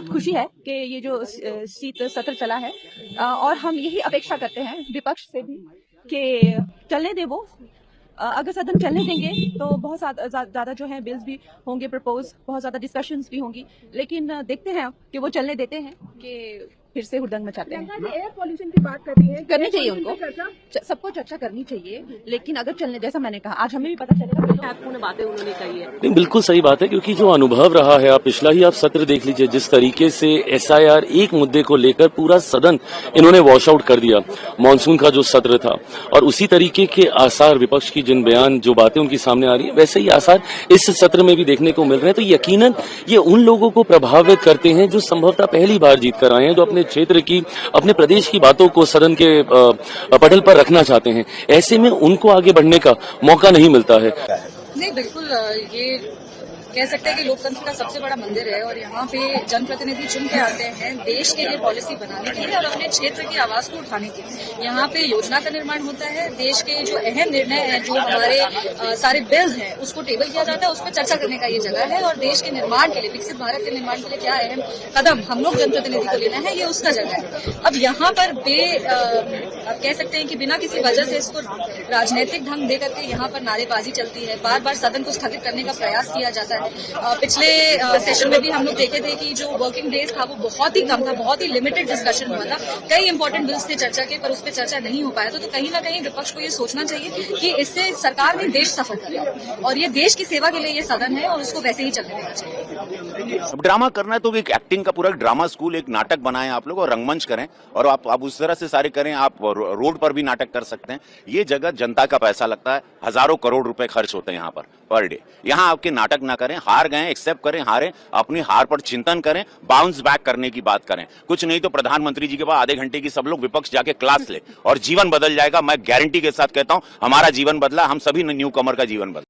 बहुत खुशी है कि ये जो शीत सत्र चला है और हम यही अपेक्षा करते हैं विपक्ष से भी कि चलने दे वो। अगर सदन चलने देंगे तो बहुत ज्यादा जो है बिल्स भी होंगे प्रपोज, बहुत ज्यादा डिस्कशंस भी होंगी, लेकिन देखते हैं कि वो चलने देते हैं कि फिर से हुड़दंग मचाते हैं। एयर पॉल्यूशन की बात करनी है, करनी चाहिए उनको, सबको चर्चा करनी चाहिए, लेकिन अगर चलने, जैसा मैंने कहा, आज हमें भी पता चलेगा कि महत्वपूर्ण बातें उन्होंने कही है। नहीं, बिल्कुल सही बात है, क्योंकि जो अनुभव रहा है, आप पिछला ही आप सत्र देख लीजिए, जिस तरीके से SIR एक मुद्दे को लेकर पूरा सदन इन्होंने वॉश आउट कर दिया, मानसून का जो सत्र था, और उसी तरीके के आसार विपक्ष की जिन बयान जो बातें उनकी सामने आ रही है, वैसे ही आसार इस सत्र में भी देखने को मिल रहे हैं। तो यकीनन ये उन लोगों को प्रभावित करते हैं जो संभवतः पहली बार जीत कर आए हैं, जो अपने क्षेत्र की, अपने प्रदेश की बातों को सदन के पटल पर रखना चाहते हैं। ऐसे में उनको आगे बढ़ने का मौका नहीं मिलता है। नहीं, बिल्कुल ये कह सकते हैं कि लोकतंत्र का सबसे बड़ा मंदिर है और यहाँ पे जनप्रतिनिधि चुन के आते हैं देश के लिए पॉलिसी बनाने के लिए और अपने क्षेत्र की आवाज को उठाने के लिए। यहाँ पे योजना का निर्माण होता है, देश के जो अहम निर्णय हैं, जो हमारे सारे बिल्स हैं, उसको टेबल किया जाता है, उस पर चर्चा करने का ये जगह है। और देश के निर्माण के लिए, विकसित भारत के निर्माण के लिए क्या अहम कदम हम लोग जनप्रतिनिधि को लेना है, ये उसका जगह है। अब यहाँ पर आप कह सकते हैं कि बिना किसी वजह से इसको राजनीतिक ढंग दे करके यहाँ पर नारेबाजी चलती है, बार बार सदन को स्थगित करने का प्रयास किया जाता है। पिछले सेशन में भी हम लोग देखे थे कि जो वर्किंग डेज था वो बहुत ही कम था, बहुत ही लिमिटेड डिस्कशन हुआ था। कई इंपॉर्टेंट बिल्स थे चर्चा के, पर उस पर चर्चा नहीं हो पाया था। तो कहीं ना कहीं विपक्ष को ये सोचना चाहिए कि इससे सरकार ने देश सफल किया और ये देश की सेवा के लिए ये सदन है और उसको वैसे ही चलने देना चाहिए। अब ड्रामा करना है तो एक एक्टिंग का पूरा ड्रामा स्कूल, एक नाटक बनाएं आप लोग और रंगमंच करें, और आप उस तरह से सारे करें। आप रोड पर भी नाटक कर सकते हैं। ये जगह जनता का पैसा लगता है, हजारों करोड़ रुपए खर्च होते हैं यहाँ पर डे। यहाँ आपके नाटक ना करें, हार गए एक्सेप्ट करें, हारे, अपनी हार पर चिंतन करें, बाउंस बैक करने की बात करें। कुछ नहीं तो प्रधानमंत्री जी के पास आधे घंटे की सब लोग विपक्ष जाके क्लास ले और जीवन बदल जाएगा। मैं गारंटी के साथ कहता हूं, हमारा जीवन बदला, हम सभी न्यू कमर का जीवन बदला।